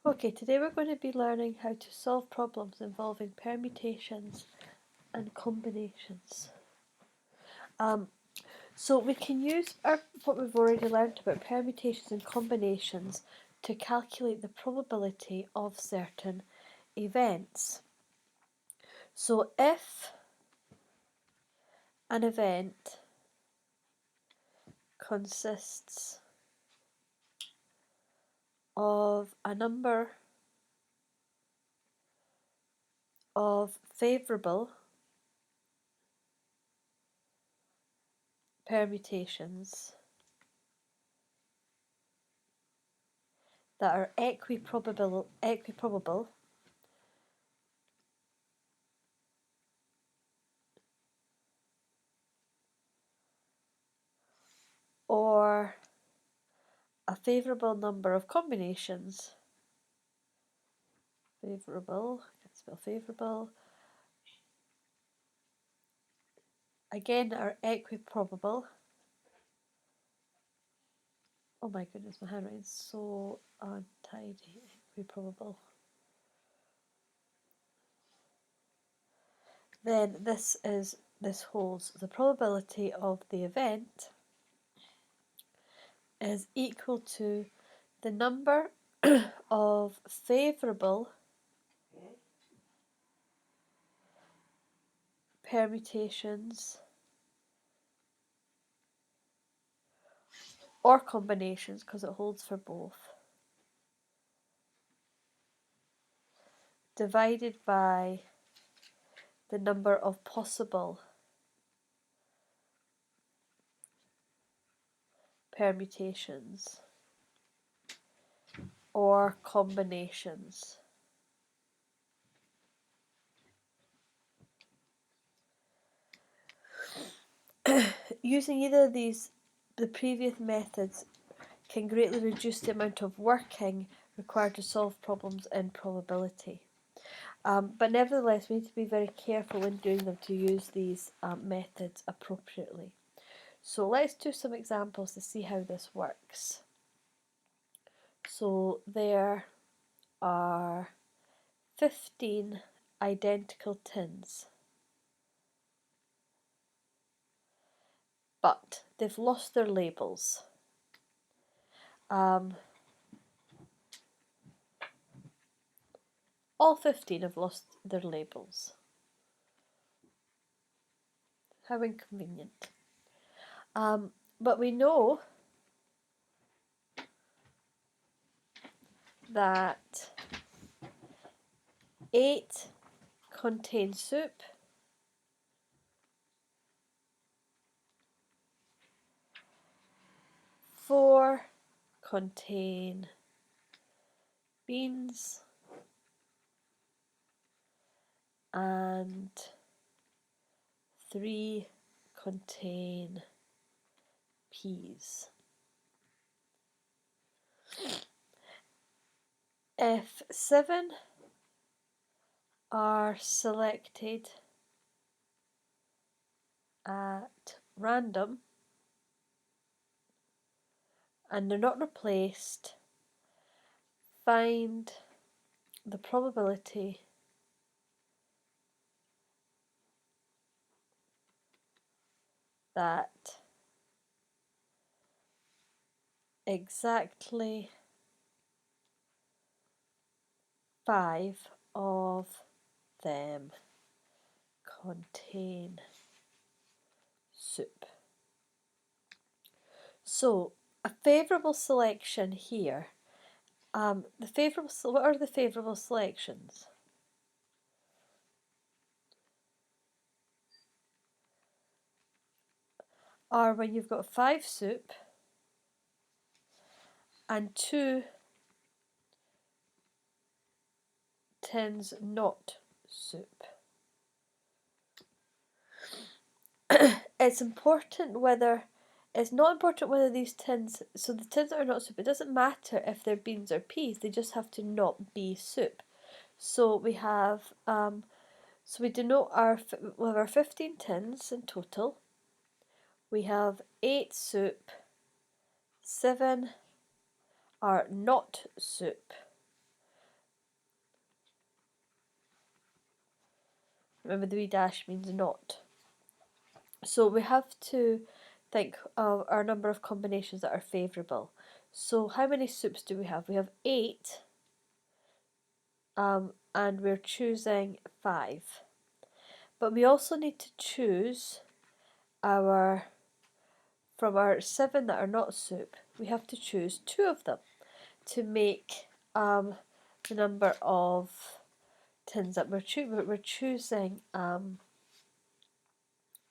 Okay, today we're going to be learning how to solve problems involving permutations and combinations. So we can use what we've already learned about permutations and combinations to calculate the probability of certain events. So if an event consists of a number of favourable permutations that are equiprobable or a favourable number of combinations, favourable, I can't spell favourable, again are equiprobable. Oh my goodness, my handwriting's so untidy. Equiprobable. Then this holds the probability of the event is equal to the number of favourable permutations or combinations, because it holds for both, divided by the number of possible permutations or combinations. Using either of these, the previous methods can greatly reduce the amount of working required to solve problems in probability. But nevertheless, we need to be very careful when doing them to use these methods appropriately. So let's do some examples to see how this works. So there are 15 identical tins, but they've lost their labels. All 15 have lost their labels. How inconvenient. But we know that 8 contain soup, 4 contain beans, and 3 contain peas. If 7 are selected at random and they're not replaced, find the probability that exactly 5 of them contain soup. So a favourable selection here. What are the favourable selections? Are when you've got 5 soup and 2 tins not soup. It's not important whether these tins, so the tins that are not soup, it doesn't matter if they're beans or peas, they just have to not be soup. So we have, we denote we have our 15 tins in total. We have 8 soup, 7 are not soup, Remember, the wee dash means not. So we have to think of our number of combinations that are favourable. So how many soups do we have? We have 8, and we're choosing 5. But we also need to choose from our 7 that are not soup, we have to choose 2 of them to make the number of tins that we're choosing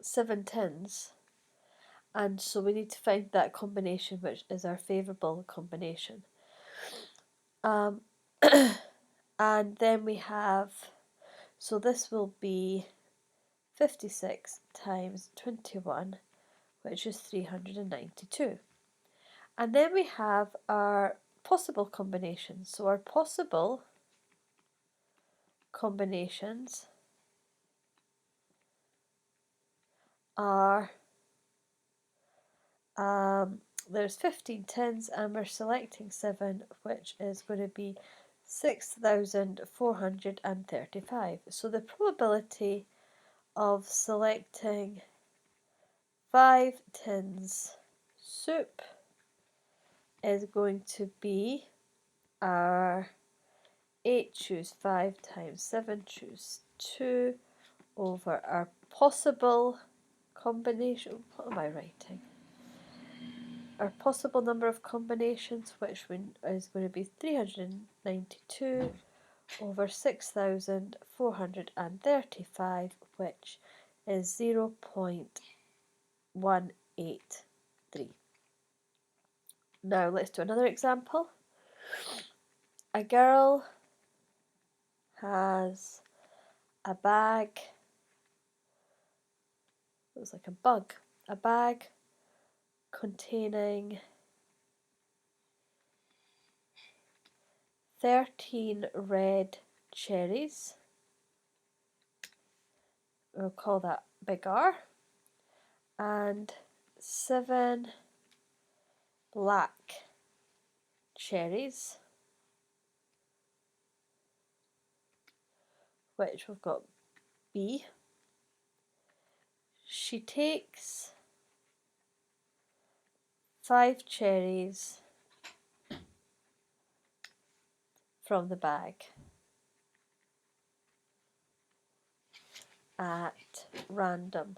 7 tins, and so we need to find that combination which is our favourable combination. And then we have, so this will be 56 times 21, which is 392. And then we have our possible combinations. So our possible combinations are, there's 15 tins and we're selecting 7, which is going to be 6,435. So the probability of selecting 5 tins soup is going to be our 8 choose 5 times 7 choose 2 over our possible combination. What am I writing? Our possible number of combinations, which is going to be 392 over 6,435, which is 0.183. Now let's do another example. A girl has a bag, looks like a bug, a bag containing 13 red cherries. We'll call that big R. And 7 black cherries, which we've got B. She takes 5 cherries from the bag at random.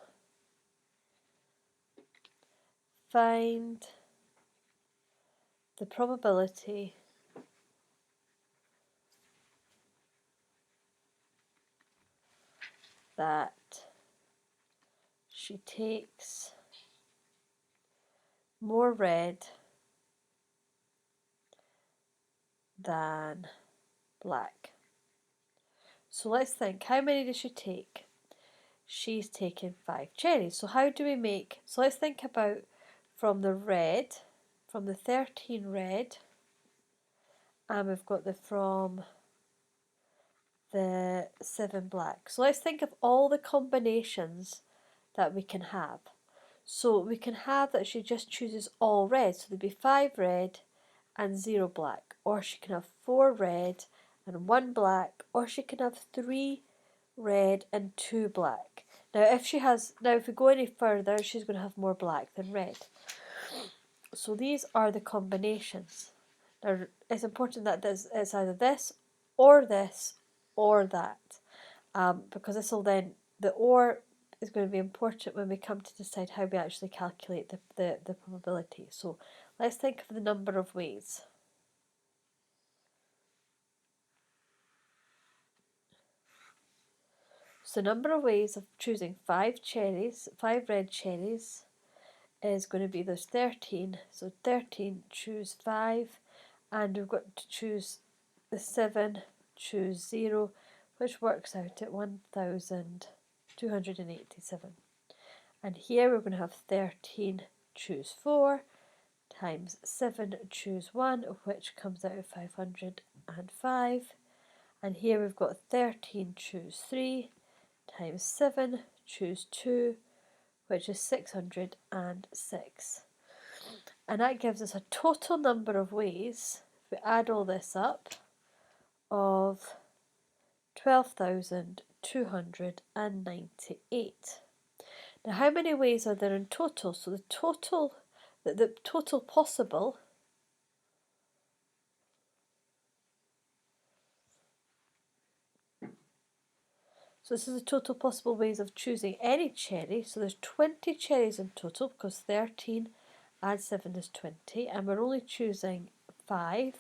Find the probability that she takes more red than black. So let's think, how many does she take? She's taken 5 cherries. So how do we make, so let's think about from the 13 red, and we've got from the 7 black. So let's think of all the combinations that we can have. So we can have that she just chooses all red, so there'd be 5 red and 0 black, or she can have 4 red and 1 black, or she can have 3 red and 2 black. Now if we go any further, she's going to have more black than red. So these are the combinations. Now it's important that it's either this or that, because this will then, the or is going to be important when we come to decide how we actually calculate the probability. So let's think of the number of ways. So the number of ways of choosing 5 red cherries is going to be, there's 13, so 13 choose 5, and we've got to choose the 7 choose 0, which works out at 1,287. And here we're going to have 13 choose 4 times 7 choose 1, which comes out at 505. And here we've got 13 choose 3 times 7 choose 2, which is 606. And that gives us a total number of ways, if we add all this up, of 12,287. 298. Now, how many ways are there in total? So the total possible So this is the total possible ways of choosing any cherry. So there's 20 cherries in total because 13 add 7 is 20, and we're only choosing 5.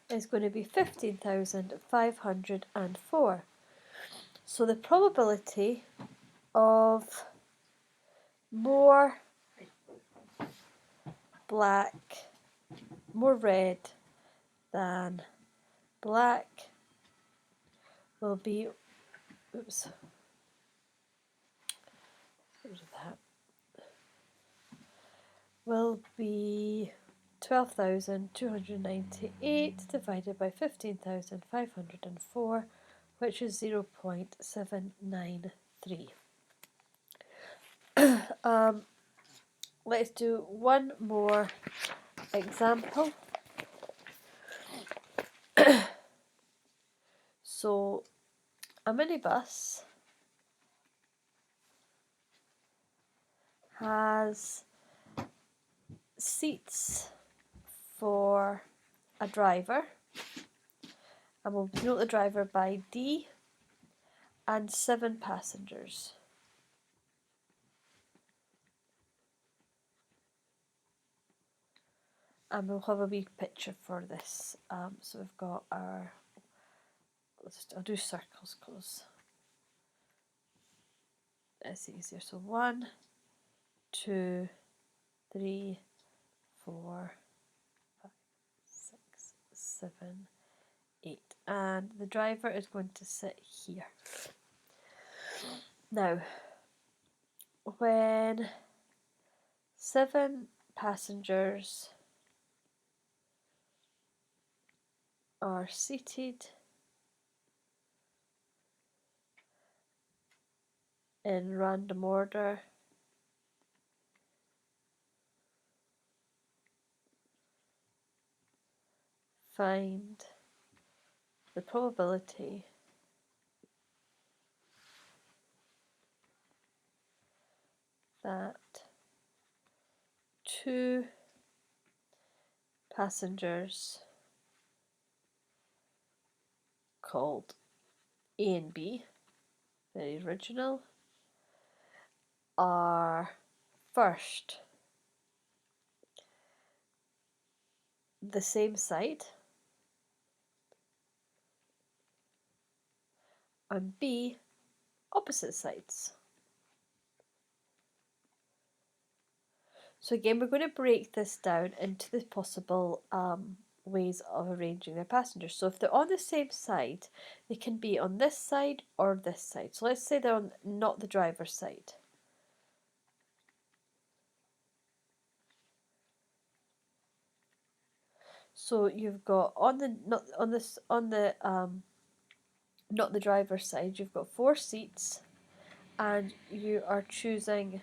Is going to be 15,504. So the probability of more red than black will be, will be 12,298 divided by 15,504, which is 0.793. Let's do one more example. So a minibus has seats for a driver, and we'll denote the driver by D, and 7 passengers. And we'll have a wee picture for this. So we've got our, I'll do circles because it's easier. So 1, 2, 3, 4, 5, 6, 7, 8. And the driver is going to sit here. Now, when 7 passengers are seated in random order, find the probability that 2 passengers called A and B, very original, are first the same side and B opposite sides. So again, we're going to break this down into the possible ways of arranging their passengers. So if they're on the same side, they can be on this side or this side. So let's say they're on not the driver's side. So you've got on the not the driver's side, you've got 4 seats, and you are choosing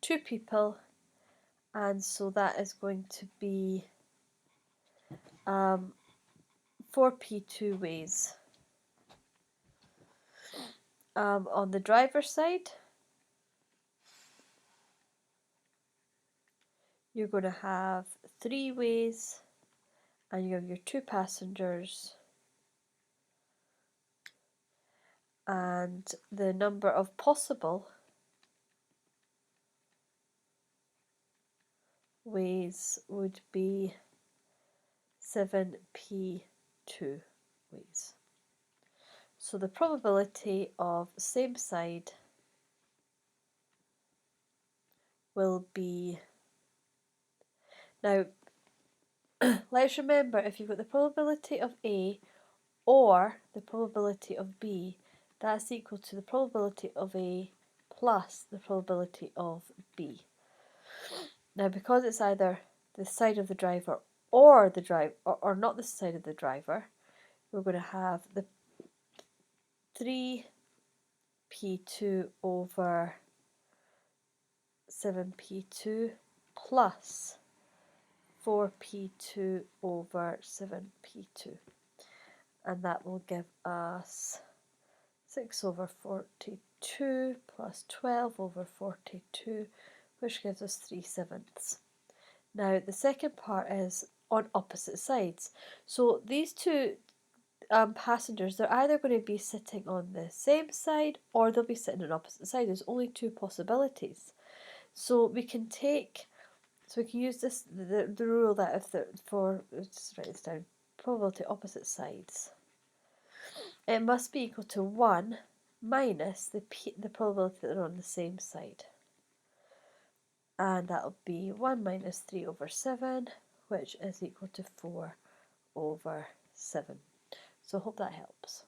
2 people, and so that is going to be 4p2 ways. On the driver's side, you're going to have 3 ways, and you have your 2 passengers, and the number of possible ways would be 7p2 ways. So the probability of same side will be, now let's remember, if you've got the probability of A or the probability of B, that's equal to the probability of A plus the probability of B. Now, because it's either the side of the driver or the or not the side of the driver, we're going to have the 3p2 over 7p2 plus 4p2 over 7p2, and that will give us 6 over 42 plus 12 over 42, which gives us 3/7. Now the second part is on opposite sides. So these two passengers, they're either going to be sitting on the same side or they'll be sitting on opposite sides. There's only two possibilities. So we can use this the rule that if let's write this down, probability opposite sides, it must be equal to 1 minus the probability that they're on the same side. And that'll be 1 minus 3 over 7, which is equal to 4 over 7. So I hope that helps.